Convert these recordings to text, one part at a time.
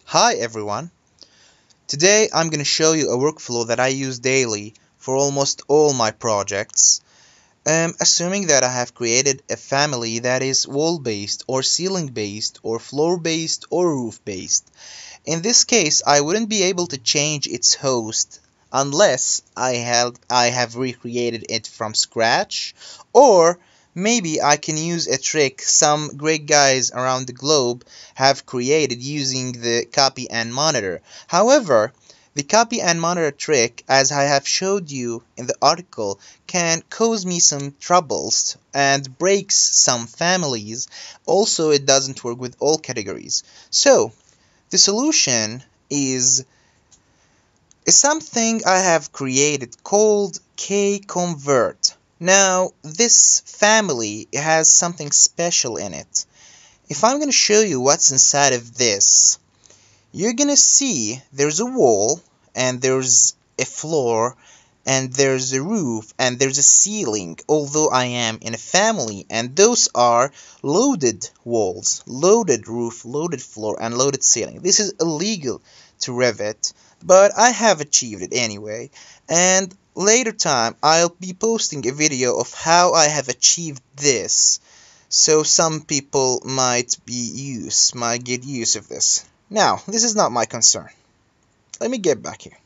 Hi everyone! Today I'm going to show you a workflow that I use daily for almost all my projects. Assuming that I have created a family that is wall-based or ceiling-based or floor-based or roof-based. In this case, I wouldn't be able to change its host unless I have recreated it from scratch, or maybe I can use a trick some great guys around the globe have created using the copy and monitor. However, the copy and monitor trick, as I have showed you in the article, can cause me some troubles and breaks some families. Also, it doesn't work with all categories. So, the solution is something I have created called KCONVERT. Now, this family has something special in it. If I'm going to show you what's inside of this, you're going to see there's a wall, and there's a floor, and there's a roof, and there's a ceiling, although I am in a family, and those are loaded walls, loaded roof, loaded floor, and loaded ceiling. This is illegal to Revit, but I have achieved it anyway, and later time I'll be posting a video of how I have achieved this, so some people might get use of this. Now, this is not my concern. Let me get back here.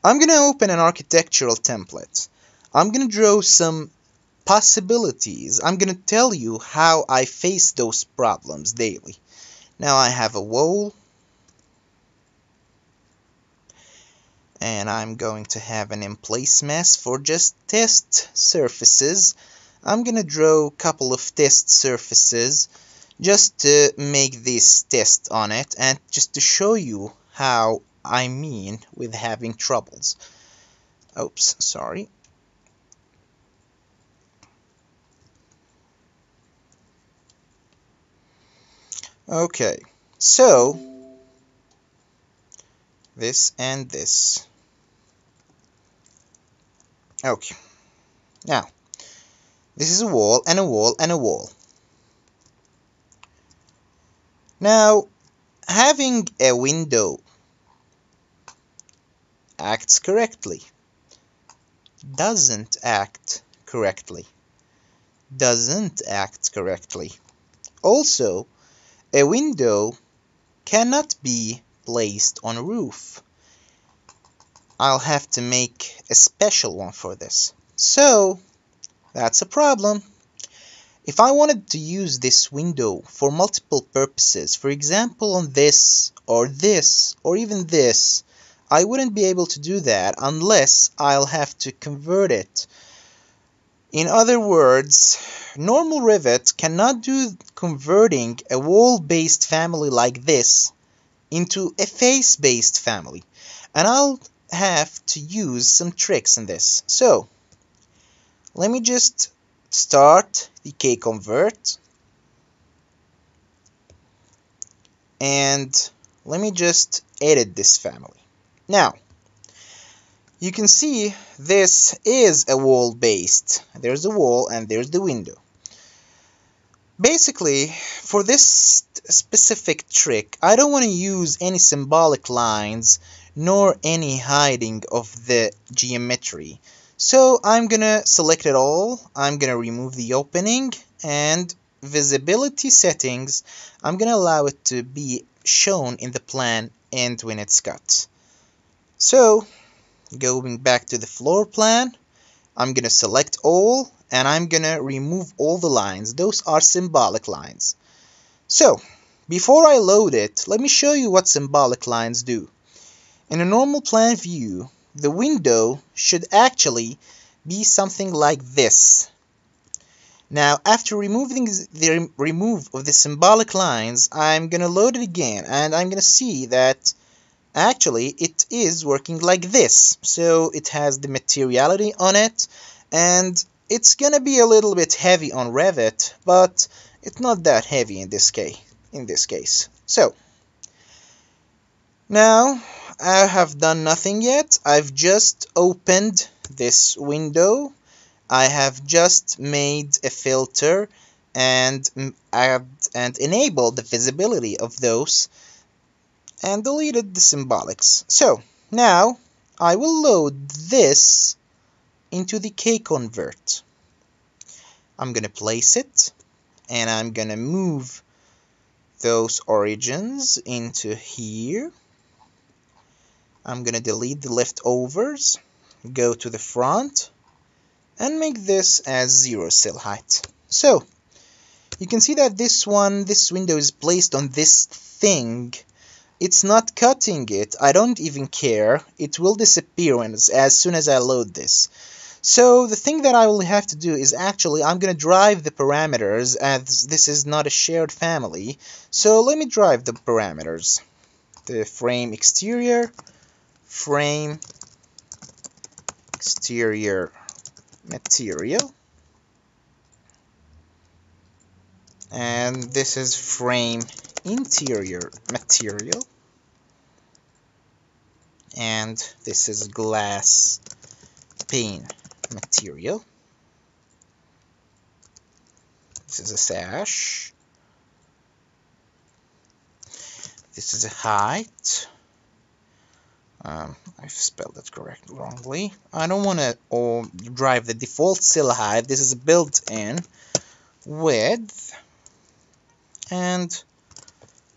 I'm going to open an architectural template. I'm going to draw some possibilities. I'm going to tell you how I face those problems daily. Now I have a wall, and I'm going to have an in-place mask for just test surfaces. I'm going to draw a couple of test surfaces just to make this test on it and just to show you how I mean with having troubles. Oops, sorry. Okay, so this and this. Okay, now this is a wall and a wall and a wall. Now, having a window acts correctly, doesn't act correctly, doesn't act correctly. Also, a window cannot be placed on a roof. I'll have to make a special one for this. So, that's a problem. If I wanted to use this window for multiple purposes, for example on this, or even this, I wouldn't be able to do that unless I'll have to convert it. In other words, normal Revit cannot do converting a wall-based family like this into a face-based family, and I'll have to use some tricks in this. So, let me just start the KCONVERT, and let me just edit this family. Now, you can see this is a wall based. There's a wall and there's the window. Basically, for this specific trick, I don't want to use any symbolic lines nor any hiding of the geometry. So I'm gonna select it all. I'm gonna remove the opening, and visibility settings, I'm gonna allow it to be shown in the plan and when it's cut. So, going back to the floor plan, I'm gonna select all, and I'm gonna remove all the lines. Those are symbolic lines. So, before I load it, let me show you what symbolic lines do. In a normal plan view, the window should actually be something like this. Now, after removing the remove of the symbolic lines, I'm gonna load it again, and I'm gonna see that actually it is working like this. So it has the materiality on it, and it's gonna be a little bit heavy on Revit, but it's not that heavy in this case. So now I have done nothing yet. I've just opened this window. I have just made a filter and add and enable the visibility of those and deleted the symbolics. So now I will load this into the KCONVERT. I'm gonna place it and I'm gonna move those origins into here. I'm gonna delete the leftovers, go to the front, and make this as 0 cell height. So you can see that this window is placed on this thing. It's not cutting it. I don't even care. It will disappear as soon as I load this. So the thing that I will have to do is actually I'm going to drive the parameters, as this is not a shared family. So let me drive the parameters. The frame exterior material, and this is frame interior material, and this is glass pane material. This is a sash. This is a height. I've spelled it wrongly. I don't want to drive the default cell height. This is built-in width and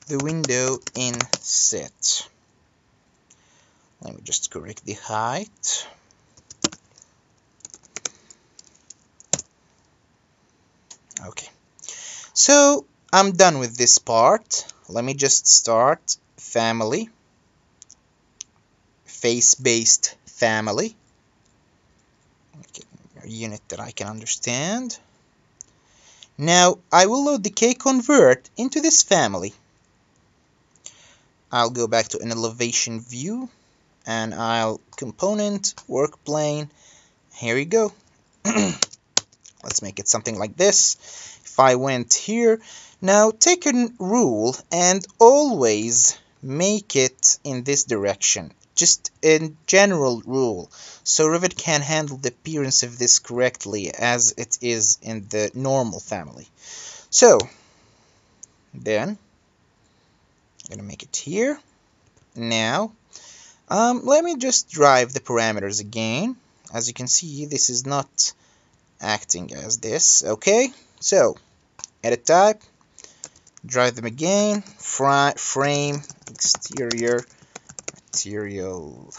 the window inset. Let me just correct the height. Okay, so I'm done with this part. Let me just start family, face-based family, okay, a unit that I can understand. Now I will load the KCONVERT into this family. I'll go back to an elevation view and I'll component work plane. Here we go. Let's make it something like this. If I went here, now take a rule and always make it in this direction. Just a general rule, so Revit can handle the appearance of this correctly as it is in the normal family. So then I'm gonna make it here. Now let me just drive the parameters again. As you can see, this is not acting as this. Okay, so edit type, drive them again, frame exterior material,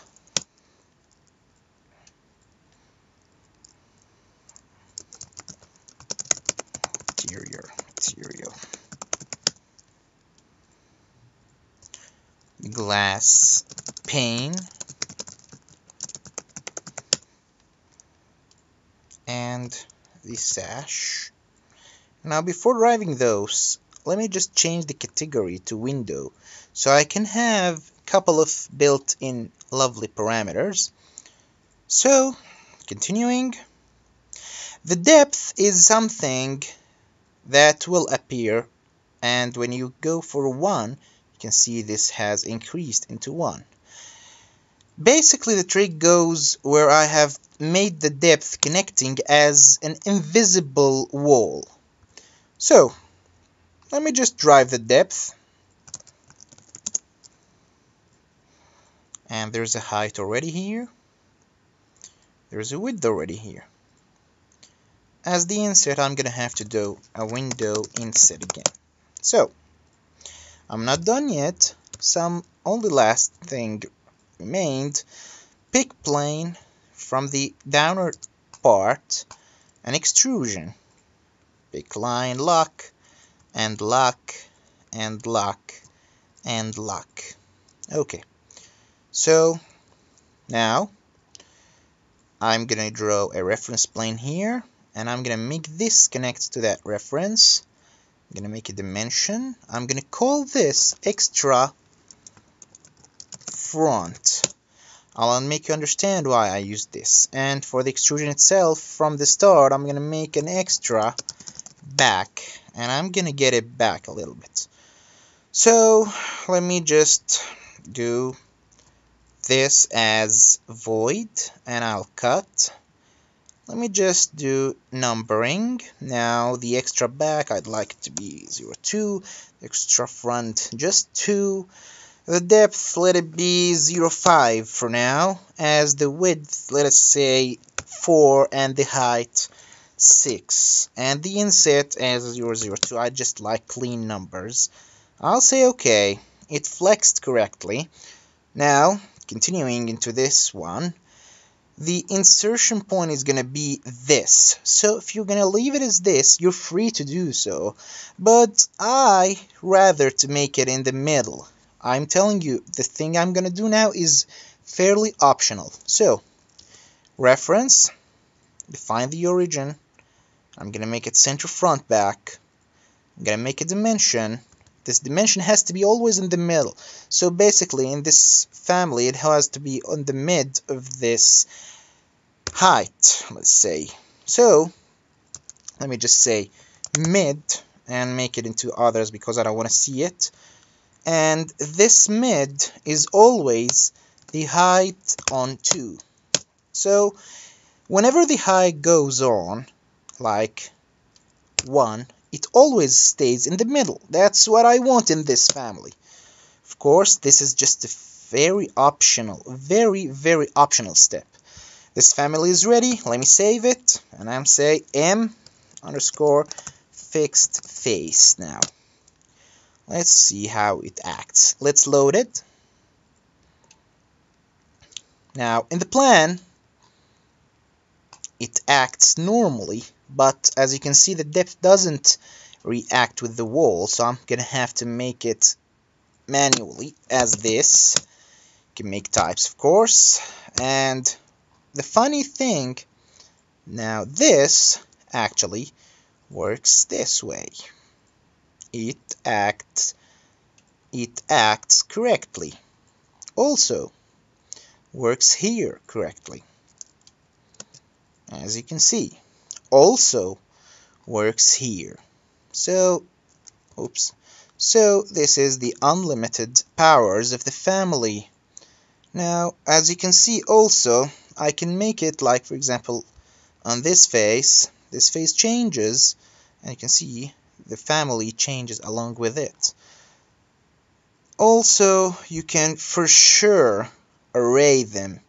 glass pane, and the sash. Now before driving those, let me just change the category to window so I can have a couple of built-in lovely parameters. So continuing, the depth is something that will appear, and when you go for 1, you can see this has increased into 1. Basically the trick goes where I have made the depth connecting as an invisible wall. So let me just drive the depth, and there's a height already here, there's a width already here. As the inset, I'm gonna have to do a window inset again. So I'm not done yet. Only last thing remained. Pick plane from the downward part and extrusion. Pick line, lock, and lock, and lock, and lock. Okay, so now I'm gonna draw a reference plane here, and I'm gonna make this connect to that reference. I'm gonna make a dimension. I'm gonna call this extra front. I'll make you understand why I use this. And for the extrusion itself, from the start, I'm gonna make an extra back, and I'm gonna get it back a little bit. So let me just do this as void, and I'll cut. let me just do numbering. Now the extra back, I'd like it to be 0.2, extra front just 2. The depth, let it be 0.5 for now, as the width, let us say 4, and the height 6, and the inset as 0.02. I just like clean numbers. I'll say okay, it flexed correctly. Now, continuing into this one, the insertion point is going to be this. So if you're going to leave it as this, you're free to do so, but I rather to make it in the middle. I'm telling you, the thing I'm going to do now is fairly optional. So, reference, define the origin. I'm going to make it center front back. I'm going to make a dimension. This dimension has to be always in the middle. So basically, in this family, it has to be on the mid of this height, let's say. So, let me just say mid and make it into others because I don't want to see it. And this mid is always the height on 2. So whenever the height goes on, like 1, it always stays in the middle. That's what I want in this family. Of course, this is just a very optional, very optional step. This family is ready. Let me save it. And I'm say M underscore fixed face now. Let's see how it acts. Let's load it. Now, in the plan, it acts normally, but as you can see, the depth doesn't react with the wall, so I'm gonna have to make it manually as this. You can make types, of course. And the funny thing, now this actually works this way. It acts correctly. Also works here correctly. As you can see, also works here. So, oops. So this is the unlimited powers of the family. Now, as you can see also, I can make it like, for example, on this face changes, and you can see the family changes along with it. Also, you can for sure array them.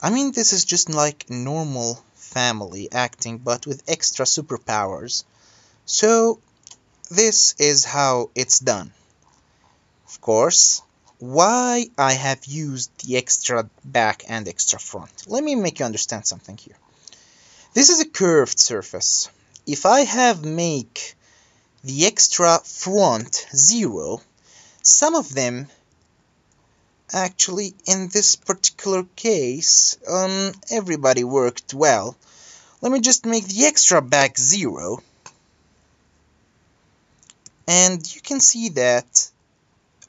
I mean, this is just like normal family acting, but with extra superpowers. So, this is how it's done. Of course, why I have used the extra back and extra front. Let me make you understand something here. This is a curved surface. If I have make the extra front 0, some of them actually in this particular case, everybody worked well. Let me just make the extra back 0, and you can see that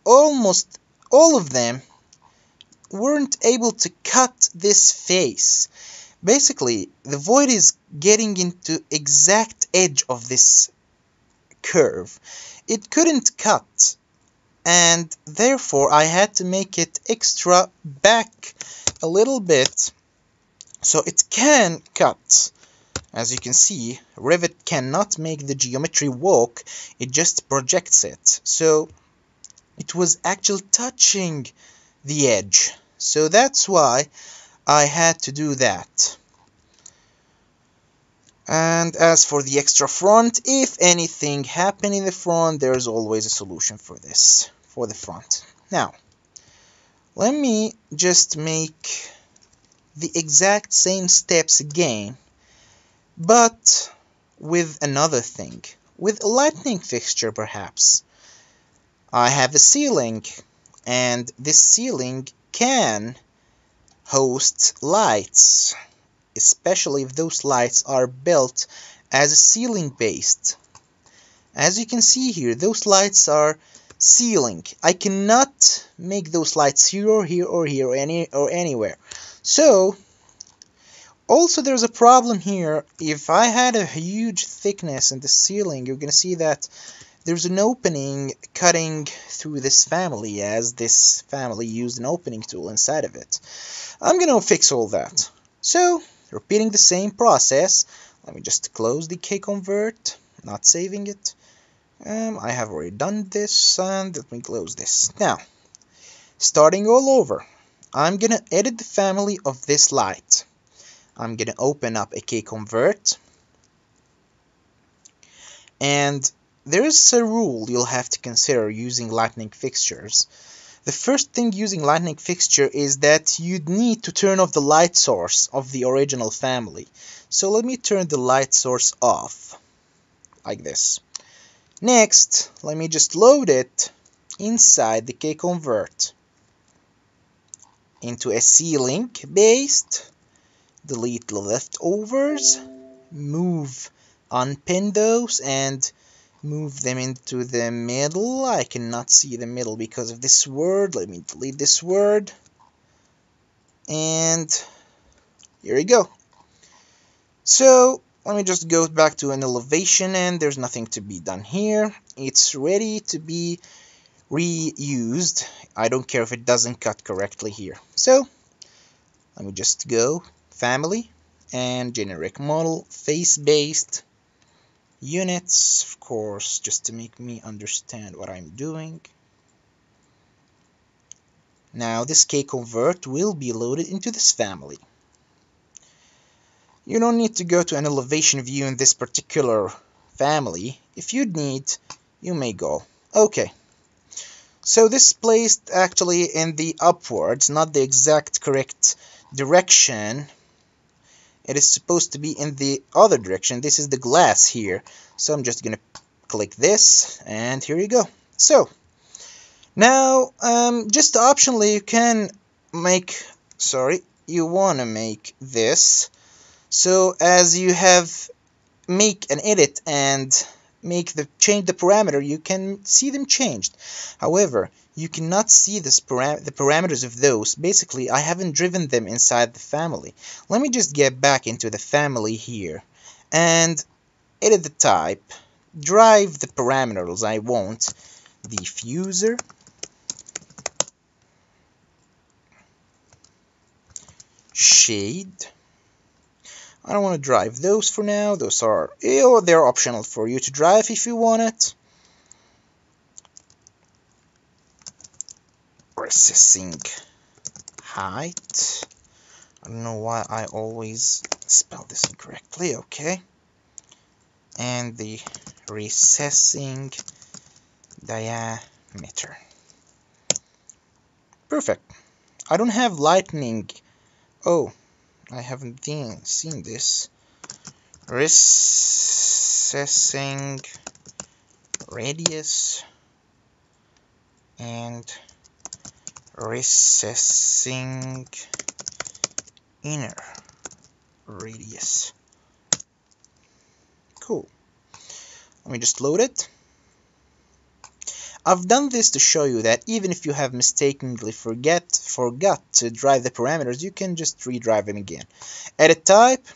almost all of them weren't able to cut this face. Basically, the void is getting into exact edge of this curve. It couldn't cut, and therefore I had to make it extra back a little bit so it can cut. As you can see, Revit cannot make the geometry walk, it just projects it. So it was actually touching the edge. So that's why I had to do that. And as for the extra front, if anything happened in the front, there's always a solution for this, for the front. Now, let me just make the exact same steps again, but with another thing, with a lighting fixture perhaps. I have a ceiling, and this ceiling can host lights, especially if those lights are built as ceiling based. As you can see here, those lights are ceiling. I cannot make those lights here or here or here or anywhere. So also there's a problem here. If I had a huge thickness in the ceiling, you're gonna see that there's an opening cutting through this family, as this family used an opening tool inside of it. I'm gonna fix all that. So repeating the same process. Let me just close the KCONVERT, not saving it. I have already done this, and let me close this. Now, starting all over, I'm gonna edit the family of this light. I'm gonna open up a KCONVERT, and there is a rule you'll have to consider using lightning fixtures. The first thing using lightning fixture is that you'd need to turn off the light source of the original family. So let me turn the light source off, like this. Next, let me just load it inside the KCONVERT into a C-link based, delete the leftovers, unpin those, and move them into the middle. I cannot see the middle because of this word. Let me delete this word. And here we go. So let me just go back to an elevation, and there's nothing to be done here. It's ready to be reused. I don't care if it doesn't cut correctly here. So let me just go family and generic model, face-based units, of course, just to make me understand what I'm doing. Now this KCONVERT will be loaded into this family. You don't need to go to an elevation view in this particular family. If you need, you may go. Okay. So this is placed actually in the upwards, not the exact correct direction. It is supposed to be in the other direction. This is the glass here. So I'm just going to click this, and here you go. So now, just optionally, you can make, you want to make this. So as you have make an edit and change the parameter, you can see them changed. However, you cannot see the parameters of those. Basically, I haven't driven them inside the family. Let me just get back into the family here and edit the type, drive the parameters I want, diffuser, shade. I don't want to drive those for now. Those are, they're optional for you to drive if you want it. Recessing height. I don't know why I always spell this incorrectly. Okay. And the recessing diameter. Perfect. I don't have lightning. Oh, I haven't seen this. Recessing radius and recessing inner radius. Cool. Let me just load it. I've done this to show you that even if you have mistakenly forgot to drive the parameters, you can just redrive them again. Edit type,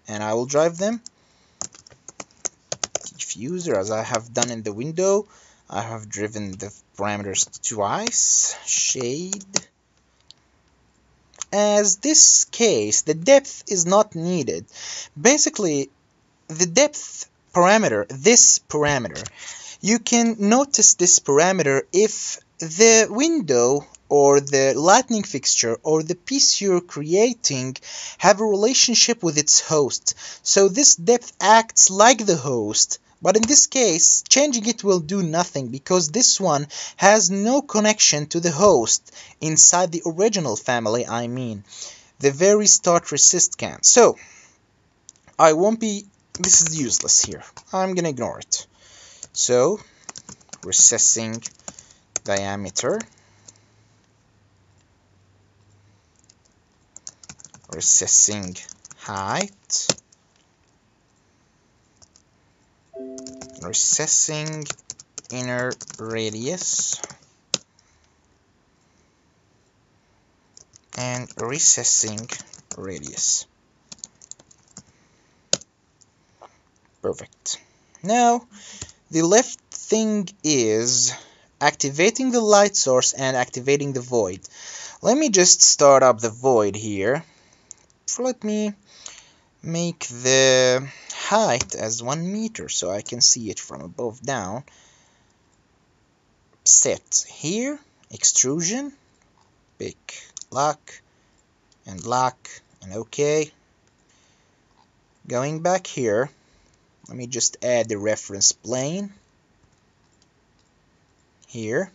and I will drive them. Diffuser, as I have done in the window, I have driven the parameters twice. Shade. As this case, the depth is not needed. Basically, the depth parameter, this parameter, you can notice this parameter if the window or the lightning fixture or the piece you're creating have a relationship with its host. So this depth acts like the host, but in this case, changing it will do nothing because this one has no connection to the host inside the original family, I mean, the very start resist can. So, this is useless here. I'm gonna ignore it. So, recessing diameter, recessing height, recessing inner radius, and recessing radius. Perfect. Now, the left thing is activating the light source and activating the void. Let me just start up the void here. Let me make the height as 1 meter so I can see it from above down. Set here, extrusion, pick lock, and OK. Going back here, let me just add the reference plane here.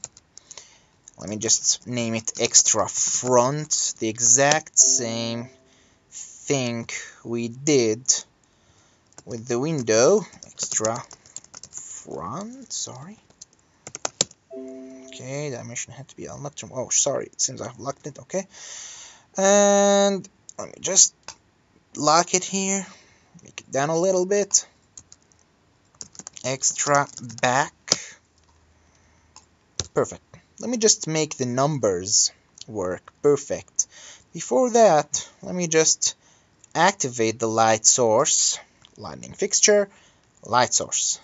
Let me just name it extra front, the exact same thing we did with the window. Extra front, sorry. Okay, dimension had to be unlocked. Oh, sorry, it seems I've locked it. Okay, and let me just lock it here, make it down a little bit. Extra back, perfect. Let me just make the numbers work perfect. Before that, let me just activate the light source, lightning fixture, light source.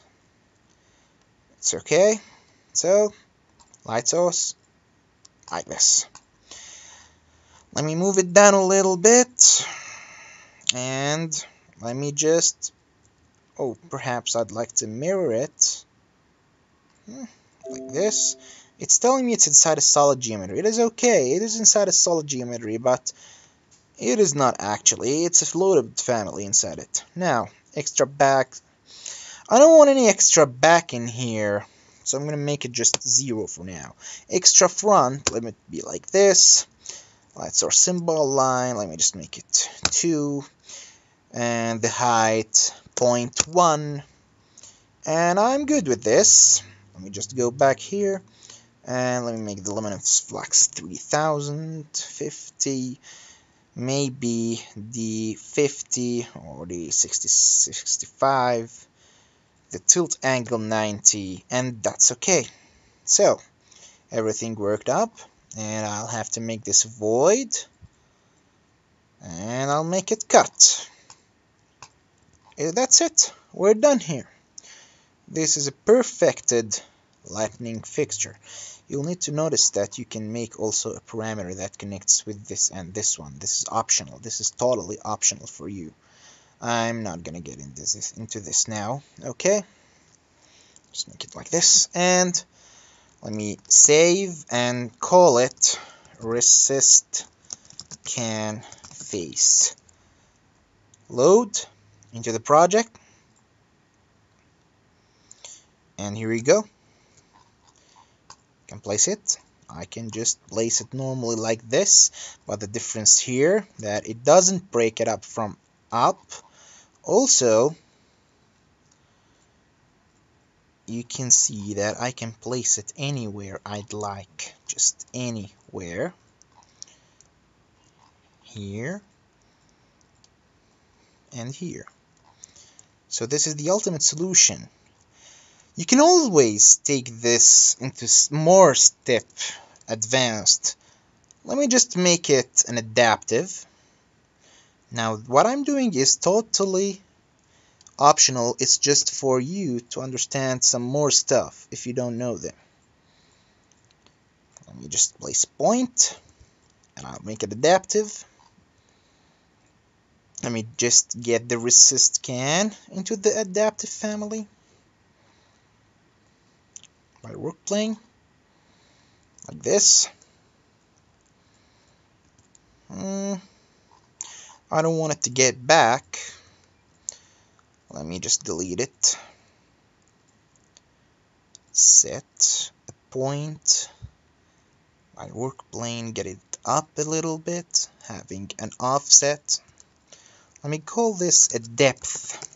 It's okay. So light source like this. Let me move it down a little bit, and let me just, oh, perhaps I'd like to mirror it like this. It's telling me it's inside a solid geometry. It is okay, it is inside a solid geometry, but it is not actually. It's a floated family inside it. Now, extra back. I don't want any extra back in here, so I'm gonna make it just 0 for now. Extra front, let it be like this. Light source symbol line, let me just make it 2, and the height 0.1, and I'm good with this. Let me just go back here, and let me make the luminance flux 3050, maybe the 50 or the 65, the tilt angle 90, and that's okay. So everything worked up, and I'll have to make this void, and I'll make it cut. That's it, we're done here. This is a perfected lightning fixture. You'll need to notice that you can make also a parameter that connects with this and this one. This is optional. This is totally optional for you. I'm not gonna get into this now. Okay, just make it like this, and let me save and call it resist can face. Load into the project, and here we go. Can place it. I can just place it normally like this, but the difference here that it doesn't break it up from up. Also, you can see that I can place it anywhere I'd like, just anywhere. Here and here. So this is the ultimate solution. You can always take this into more step advanced. Let me just make it an adaptive. Now what I'm doing is totally optional. It's just for you to understand some more stuff if you don't know them. Let me just place a point, and I'll make it adaptive. Let me just get the resist can into the adaptive family by work plane like this. I don't want it to get back. Let me just delete it. Set a point by work plane, get it up a little bit, having an offset. Let me call this a depth,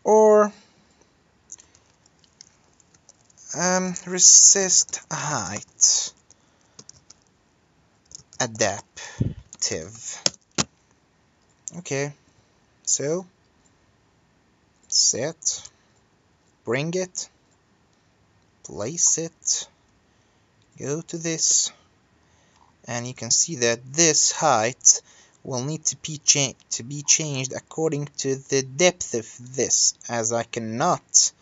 or resist height adaptive. Okay, so set, bring it, place it, go to this, and you can see that this height will need to be changed according to the depth of this, as I cannot.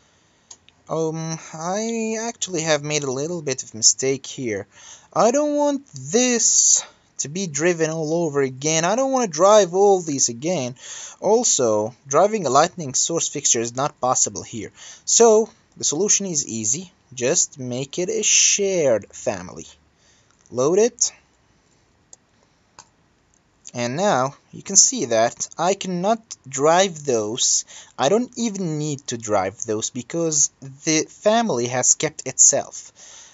I actually have made a little bit of mistake here. I don't want this to be driven all over again. I don't want to drive all these again. Also, driving a lightning source fixture is not possible here. So, the solution is easy. Just make it a shared family. Load it. And now you can see that I cannot drive those. I don't even need to drive those because the family has kept itself.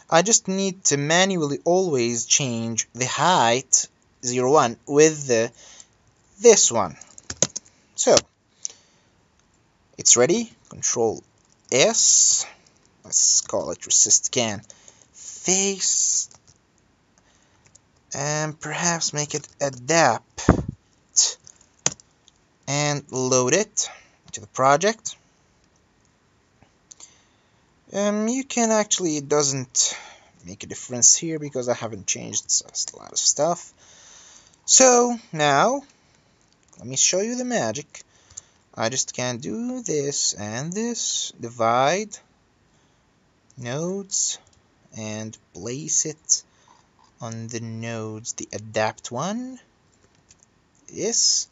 I just need to manually always change the height 01 with this one. So it's ready. Control S. Let's call it resist can face. And perhaps make it adapt and load it to the project. You can actually, it doesn't make a difference here because I haven't changed a lot of stuff. So now let me show you the magic. I just can do this and this, divide nodes and place it on the nodes, the adapt one. Yes,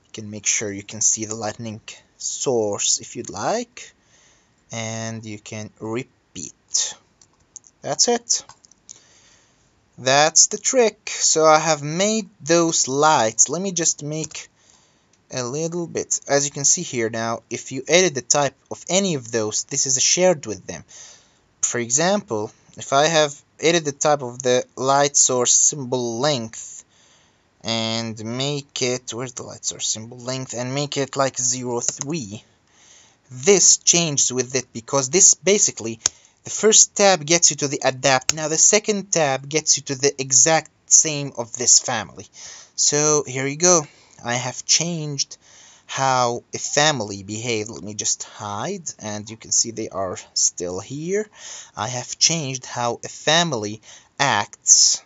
you can make sure you can see the lightning source if you'd like, and you can repeat. That's it. That's the trick. So I have made those lights. Let me just make a little bit. As you can see here now, if you edit the type of any of those, this is shared with them. For example, if I have edit the type of the light source symbol length and make it, where's the light source symbol length, and make it like 03, this changes with it because this basically, the first tab gets you to the adapt. Now the second tab gets you to the exact same of this family. So here you go. I have changed how a family behaves. Let me just hide, and you can see they are still here. I have changed how a family acts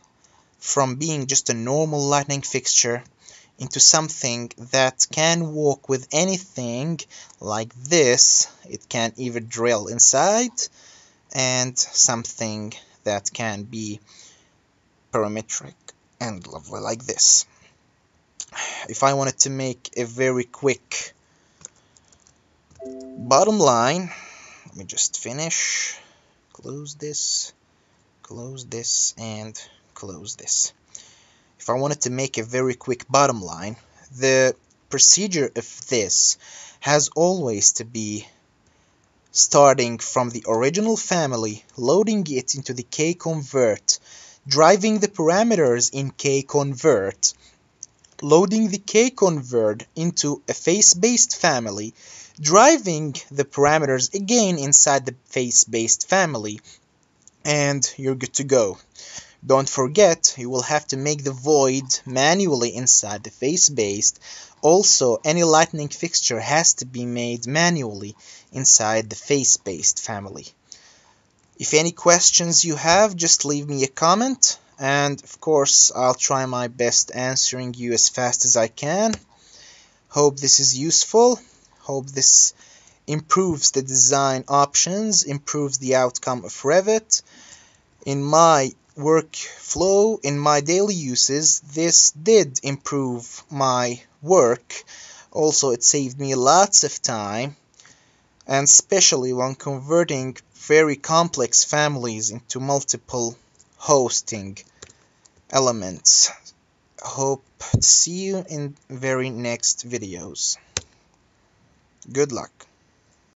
from being just a normal lightning fixture into something that can walk with anything like this. It can even drill inside, and something that can be parametric and lovely like this. If I wanted to make a very quick bottom line, let me just finish, close this, and close this. If I wanted to make a very quick bottom line, the procedure of this has always to be starting from the original family, loading it into the KCONVERT, driving the parameters in KCONVERT, loading the KCONVERT into a face-based family, driving the parameters again inside the face-based family, and you're good to go. Don't forget, you will have to make the void manually inside the face-based. Also, any lightning fixture has to be made manually inside the face-based family. If any questions you have, just leave me a comment. And of course, I'll try my best answering you as fast as I can. Hope this is useful. Hope this improves the design options, improves the outcome of Revit. In my workflow, in my daily uses, this did improve my work. Also, it saved me lots of time, and especially when converting very complex families into multiple hosting elements. Hope to see you in very next videos. Good luck.